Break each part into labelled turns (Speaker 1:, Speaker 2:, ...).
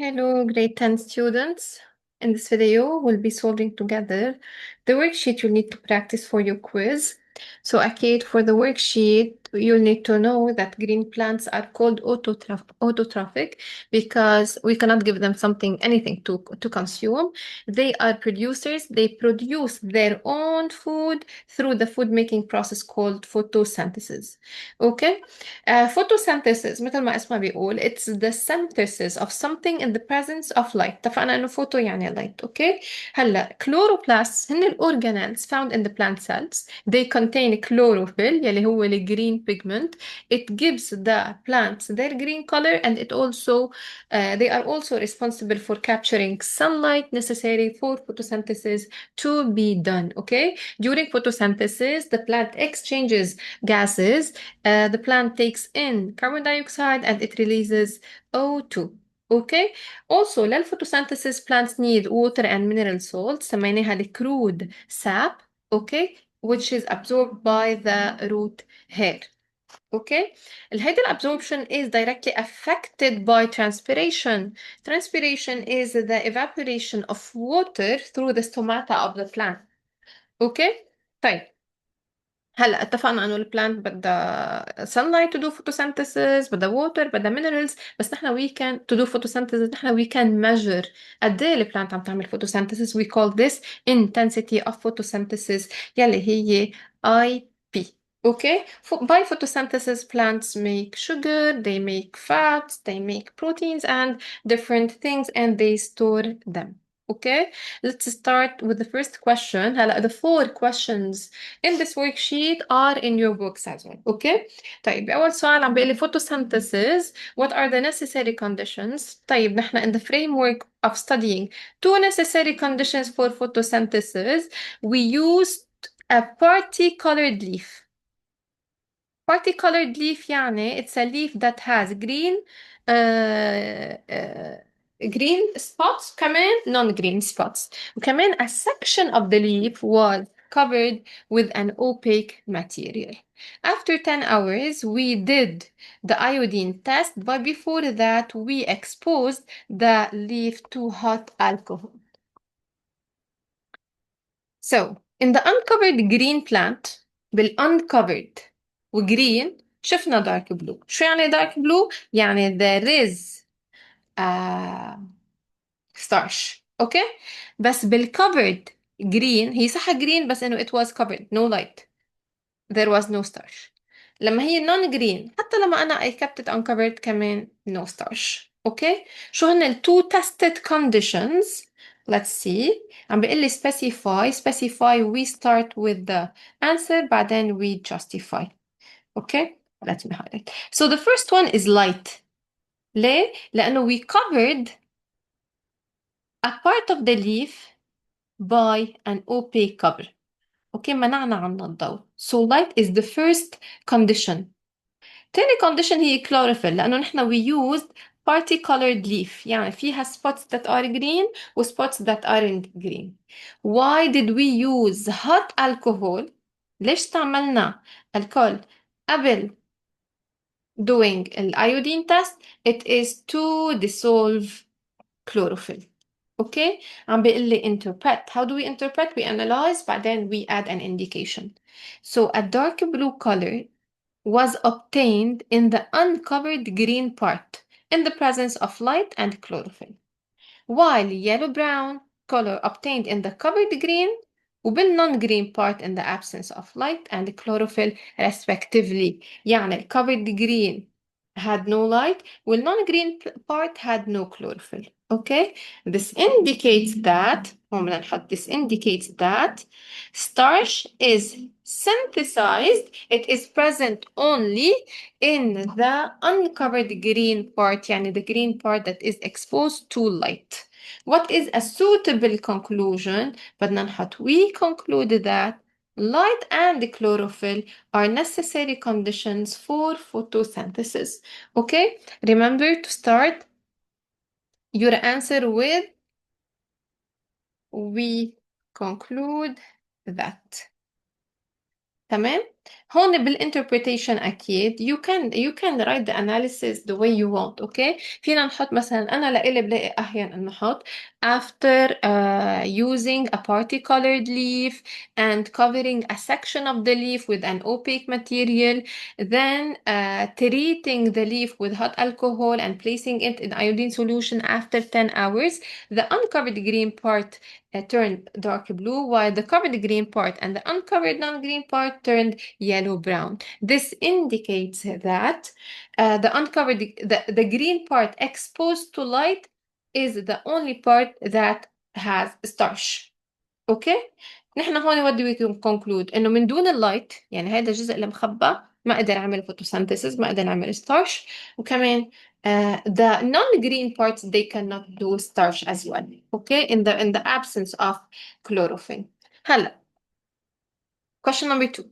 Speaker 1: Hello, grade 10 students. In this video, we'll be solving together the worksheet you need to practice for your quiz. So, Akid, for the worksheet, you'll need to know that green plants are called autotrophic because we cannot give them anything to consume. They are producers. They produce their own food through the food making process called photosynthesis. Okay? photosynthesis مثل ما اسمها بيقول it's the synthesis of something in the presence of light. اتفقنا انه فوتو يعني light. اوكي هلا chloroplasts هن organelles found in the plant cells. They contain chlorophyll يلي هو green pigment. It gives the plants their green color and they are also responsible for capturing sunlight necessary for photosynthesis to be done. Okay, during photosynthesis the plant exchanges gases. The plant takes in carbon dioxide and it releases O2. Okay. Also, للphotosynthesis plants need water and mineral salts سميناها crude sap. Okay, which is absorbed by the root hair. Okay, الهيدا absorption is directly affected by transpiration. Transpiration is the evaporation of water through the stomata of the plant. Okay. طيب هلا اتفقنا انه البلانت بدها sunlight to do photosynthesis، بدها water، بدها minerals، بس نحن we can to do photosynthesis نحن we can measure قد ايه البلانت عم تعمل photosynthesis. we call this intensity of photosynthesis يلي هي IP. Okay, by photosynthesis plants make sugar, they make fats, they make proteins and different things and they store them. Okay, let's start with the first question. هلا the 4 questions in this worksheet are in your books as well. Okay. طيب أول سؤال عم بيقول لي photosynthesis what are the necessary conditions. طيب نحن in the framework of studying 2 necessary conditions for photosynthesis we used a party-colored leaf. Party-colored leaf يعني it's a leaf that has green spots كمان non-green spots وكمان a section of the leaf was covered with an opaque material. After 10 hours, we did the iodine test, but before that, we exposed the leaf to hot alcohol. So, in the uncovered green plant, بالuncovered وgreen شفنا dark blue. شو يعني dark blue؟ يعني there is starch. اوكي بس بالcovered green هي صح green بس انه it was covered no light. There was no starch. لما هي non green حتى لما انا I kept it uncovered كمان no starch. اوكي شو هن ال two tested conditions. Let's see. عم بيقول لي specify we start with the answer بعدين we justify. Okay, let me highlight. So the first one is light. ليه؟ لأنه we covered a part of the leaf by an opaque cover. Okay, منعنا عنها الضوء. So light is the first condition. تاني condition هي chlorophyll لأنه نحن we used party colored leaf يعني فيها spots that are green و spots that aren't green. Why did we use hot alcohol؟ ليش استعملنا الكحول قبل doing iodine test? It is to dissolve chlorophyll. Okay, عم بيقول لي interpret. How do we interpret? We analyze بعدين we add an indication. So a dark blue color was obtained in the uncovered green part in the presence of light and chlorophyll, while yellow-brown color obtained in the covered green وبال non-green part in the absence of light and chlorophyll respectively. يعني covered green had no light while non-green part had no chlorophyll. Okay, this indicates that starch is synthesized. It is present only in the uncovered green part يعني the green part that is exposed to light. What is a suitable conclusion? بدنا نحط we conclude that light and chlorophyll are necessary conditions for photosynthesis. Okay, remember to start your answer with we conclude that. تمام؟ هون بالinterpretation أكيد you can write the analysis the way you want. okay. فينا نحط مثلا أنا لإلي بلاقي أحيانا إنه نحط after using a party colored leaf and covering a section of the leaf with an opaque material, then treating the leaf with hot alcohol and placing it in iodine solution after 10 hours, the uncovered green part turned dark blue, while the covered green part and the uncovered non-green part turned yellow-brown. This indicates that the green part exposed to light is the only part that has starch. اوكي. نحن هون what do we conclude انه من دون اللايت يعني هذا الجزء اللي مخبى ما قدر يعمل photosynthesis، ما قدر يعمل starch، وكمان the non-green parts they cannot do starch as well. okay in the absence of chlorophyll. هلا question number 2.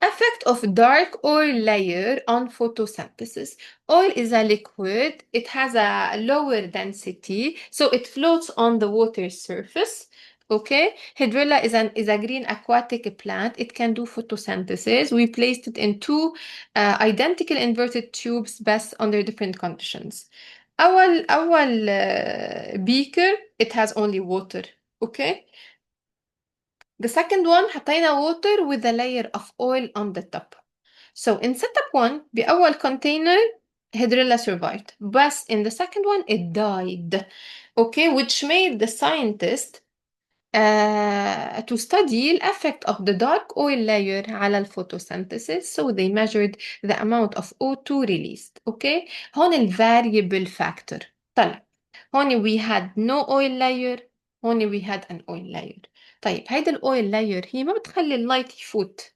Speaker 1: Effect of dark oil layer on photosynthesis. Oil is a liquid. It has a lower density, so it floats on the water surface. Okay, Hydrilla is a green aquatic plant. It can do photosynthesis. We placed it in two identical inverted tubes, best under different conditions. أول beaker it has only water. Okay. The second one حطينا water with a layer of oil on the top. So in setup 1 بأول container Hydrilla survived, but in the second one it died. Okay, which made the scientist to study the effect of the dark oil layer على photosynthesis. So they measured the amount of O2 released. Okay, هون ال variable factor طلع. هون we had no oil layer، هون we had an oil layer. طيب هيدا الاويل لاير هي ما بتخلي اللايت يفوت.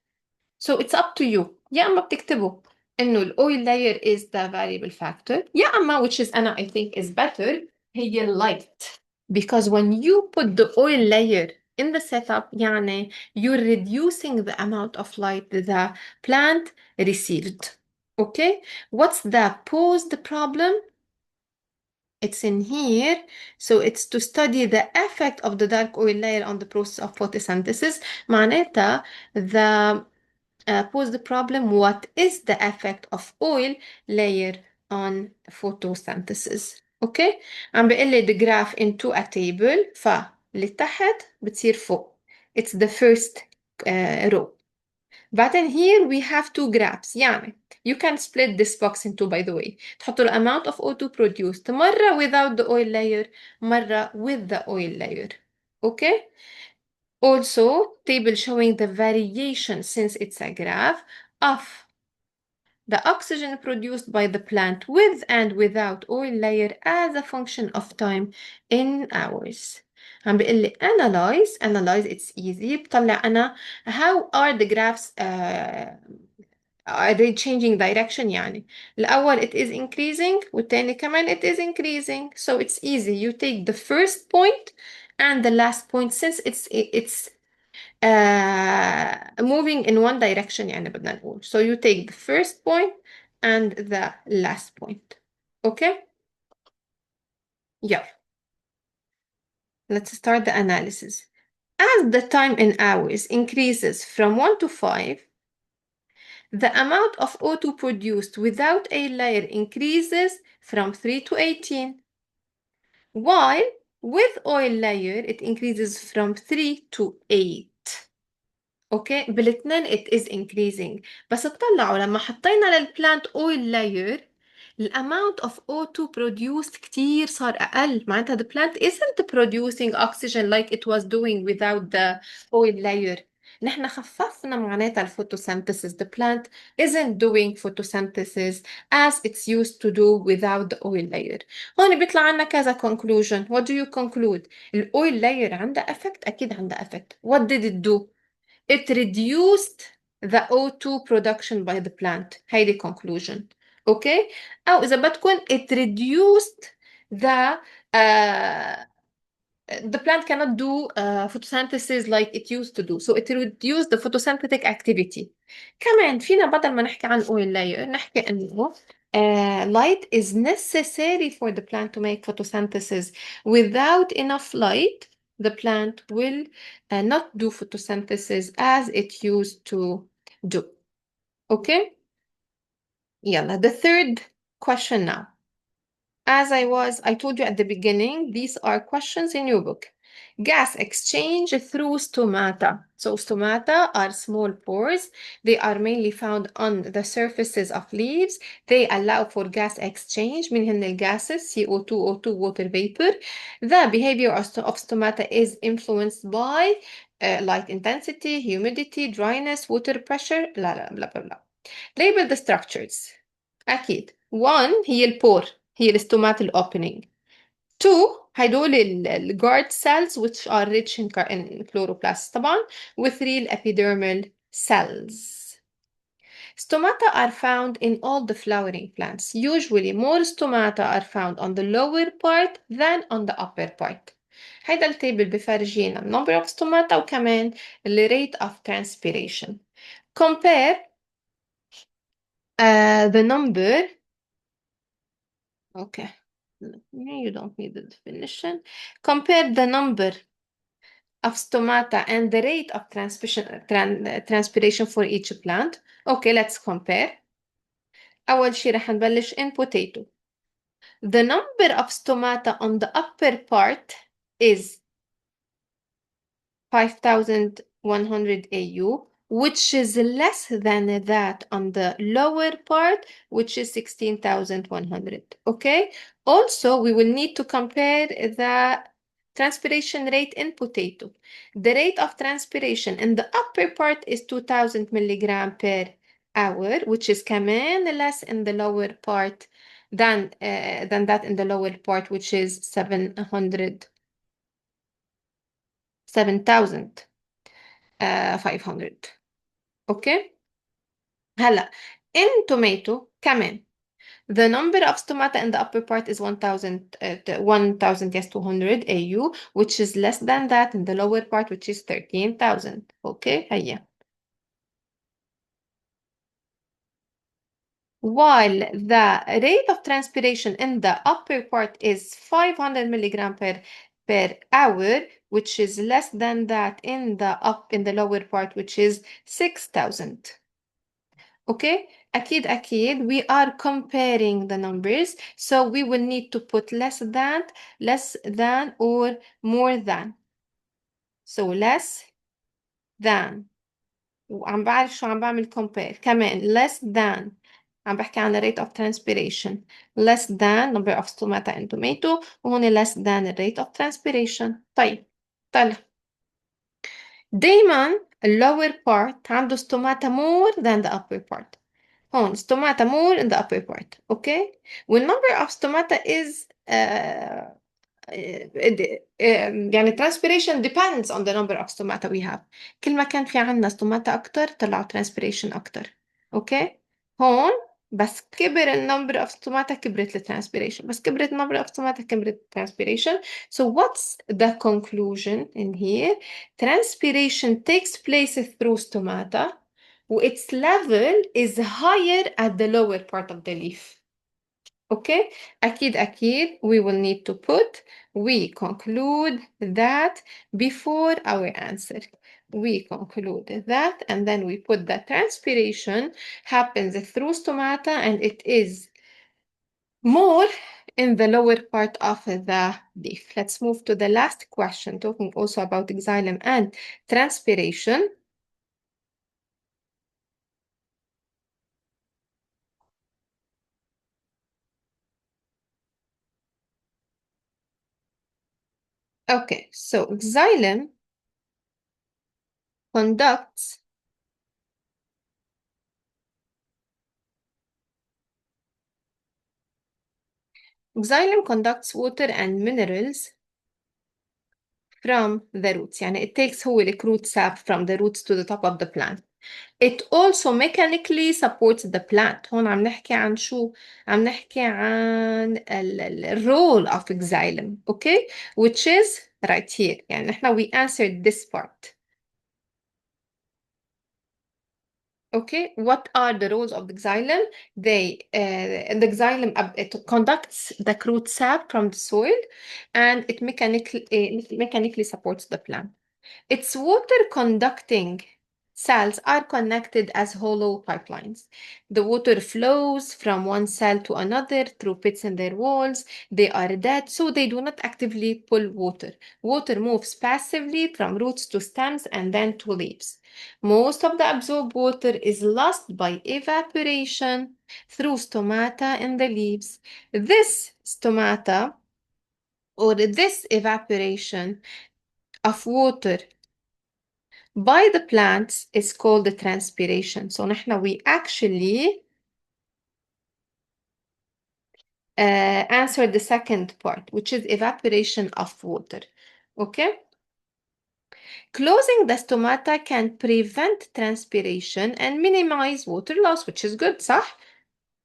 Speaker 1: So it's up to you. يا اما بتكتبوا انه الاويل لاير is the variable factor، يا اما which is انا I think is better هي light. Because when you put the oil layer in the setup يعني you're reducing the amount of light the plant received. Okay, what's the posed problem? It's in here. So it's to study the effect of the dark oil layer on the process of photosynthesis. معناتها the pose the problem, what is the effect of oil layer on photosynthesis. اوكي. عم بيقول لي the graph into a table، فاللي تحت بتصير فوق. It's the first row. بعدين here we have two graphs يعني you can split this box in two by the way. تحطوا the amount of O2 produced مرة without the oil layer، مرة with the oil layer. Okay. Also table showing the variation since it's a graph of the oxygen produced by the plant with and without oil layer as a function of time in hours. عم بيقول لي analyze it's easy. بطلع أنا how are the graphs are they changing direction يعني الأول it is increasing والتاني كمان it is increasing. So it's easy. You take the first point and the last point since it's moving in one direction يعني بدنا نقول. So you take the first point and the last point. Okay? Yeah. Let's start the analysis. As the time in hours increases from 1 to 5, the amount of O2 produced without a layer increases from 3 to 18. While with oil layer, it increases from 3 to 8. اوكي بالاثنين it is increasing. بس اطلعوا لما حطينا للبلانت oil layer الامount of O2 produced كتير صار اقل. معناتها the plant isn't producing oxygen like it was doing without the oil layer. نحن خففنا معناتها الفوتوسynthesis. The plant isn't doing photosynthesis as it's used to do without the oil layer. هون بيطلع عنا كذا conclusion. What do you conclude? الاويل layer عندها effect؟ اكيد عندها effect. What did it do? It reduced the O2 production by the plant. هيدي conclusion. Okay. أو إذا بدكن it reduced the plant cannot do photosynthesis like it used to do. So it reduced the photosynthetic activity. كمان فينا بدل ما نحكي عن oil layer نحكي إنه light is necessary for the plant to make photosynthesis. Without enough light, the plant will not do photosynthesis as it used to do. Okay? يلا, the third question now. As I told you at the beginning, these are questions in your book. Gas exchange through stomata. So stomata are small pores. They are mainly found on the surfaces of leaves. They allow for gas exchange. من هن gases CO2, O2, water vapor. The behavior of stomata is influenced by light intensity, humidity, dryness, water pressure, لا لا blah blah blah. Label the structures. أكيد. One هي البور. هي الستوماتال opening. Two هدول guard cells which are rich in chloroplasts طبعا. و3 epidermal cells. Stomata are found in all the flowering plants. Usually more stomata are found on the lower part than on the upper part. هيدا التيبل بفرجينا number of stomata وكمان the rate of transpiration. Compare the number. Okay. You don't need the definition. Compare the number of stomata and the rate of transpiration for each plant. Okay, let's compare. أول شي رح نبلش in potato. The number of stomata on the upper part is 5,100 AU, which is less than that on the lower part, which is 16,100. Okay. Also, we will need to compare the transpiration rate in potato. The rate of transpiration in the upper part is 2,000 milligram per hour, which is كمان less in the lower part than that in the lower part, which is 7,500. اوكي. هلا in tomato كمان the number of stomata in the upper part is 1,000 yes 200 AU, which is less than that in the lower part, which is 13,000. okay. هيا. While the rate of transpiration in the upper part is 500 milligram per hour, which is less than that in the lower part, which is 6,000. Okay, أكيد we are comparing the numbers, so we will need to put less than or more than. So less than. وعم بعرف شو عم بعمل compare كمان less than. عم بحكي عن rate of transpiration. Less than number of stomata in tomato وهون less than rate of transpiration. طيب طلع دايما lower part عنده stomata more than the upper part. هون stomata more in the upper part. okay. When number of stomata is يعني transpiration depends on the number of stomata we have. كل ما كان في عنا stomata أكتر طلعوا transpiration أكتر. اوكي. هون بس كبر number of stomata كبرت transpiration. بس كبرت number of stomata كبرت transpiration. So what's the conclusion in here? Transpiration takes place through stomata its level is higher at the lower part of the leaf. Okay, أكيد we will need to put we conclude that before our answer. We conclude that and then we put the transpiration happens through stomata and it is more in the lower part of the leaf. Let's move to the last question, talking also about xylem and transpiration. Okay, so xylem conducts water and minerals from the roots. يعني it takes whole root sap from the roots to the top of the plant. It also mechanically supports the plant. هون عم نحكي عن شو؟ عم نحكي عن role of xylem. Okay, which is right here. يعني نحن we answered this part. Okay, what are the roles of the xylem? The xylem it conducts the root sap from the soil, and it mechanically supports the plant. Its water conducting cells are connected as hollow pipelines. The water flows from one cell to another through pits in their walls. They are dead, so they do not actively pull water. Water moves passively from roots to stems and then to leaves. Most of the absorbed water is lost by evaporation through stomata in the leaves. This stomata or this evaporation of water by the plants is called the transpiration. So we actually answered the second part, which is evaporation of water. Okay? Closing the stomata can prevent transpiration and minimize water loss, which is good, صح؟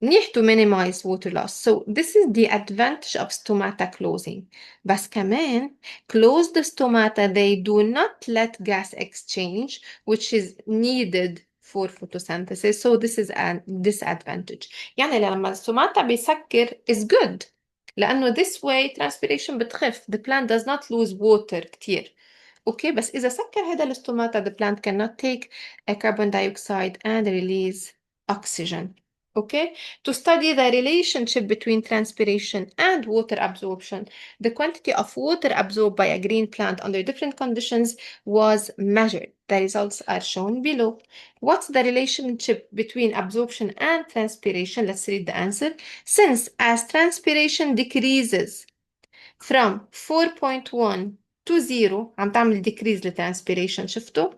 Speaker 1: منيح to minimize water loss. So this is the advantage of stomata closing. بس كمان closed stomata, they do not let gas exchange, which is needed for photosynthesis. So this is a disadvantage. يعني لما السtomata بيسكر is good. لأنه this way transpiration بتخف. The plant does not lose water كتير. اوكي بس اذا سكر هذا الاستوماتا the plant cannot take a carbon dioxide and release oxygen. Okay, to study the relationship between transpiration and water absorption, the quantity of water absorbed by a green plant under different conditions was measured. The results are shown below. What's the relationship between absorption and transpiration? Let's read the answer. Since as transpiration decreases from 4.1 to 0 عم تعمل decrease للترانسبيريشن شفتوا؟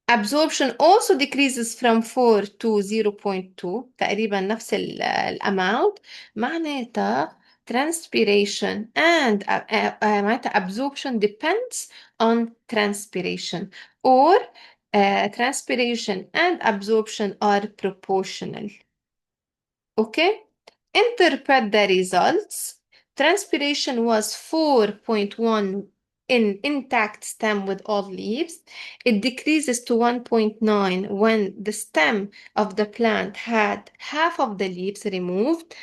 Speaker 1: absorption also decreases from 4 to 0.2 تقريبا نفس الامount. معناتها transpiration and معناتها absorption depends on transpiration or transpiration and absorption are proportional. Okay, interpret the results. Transpiration was 4.1 in intact stem with all leaves. It decreases to 1.9 when the stem of the plant had half of the leaves removed,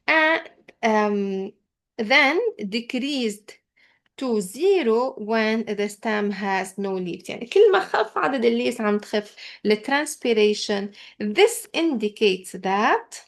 Speaker 1: and then decreased to 0 when the stem has no leaves. يعني كل ما خف عدد الليفز عم تخف الترانسبيريشن. This indicates that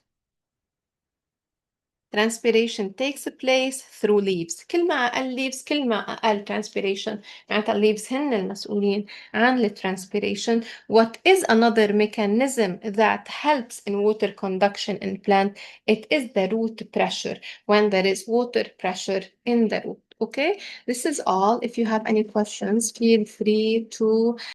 Speaker 1: transpiration takes place through leaves. كل ما أقل leaves كل ما أقل transpiration. معناتها leaves هن المسؤولين عن transpiration. What is another mechanism that helps in water conduction in plant? It is the root pressure. When there is water pressure in the root. Okay, this is all. If you have any questions, feel free to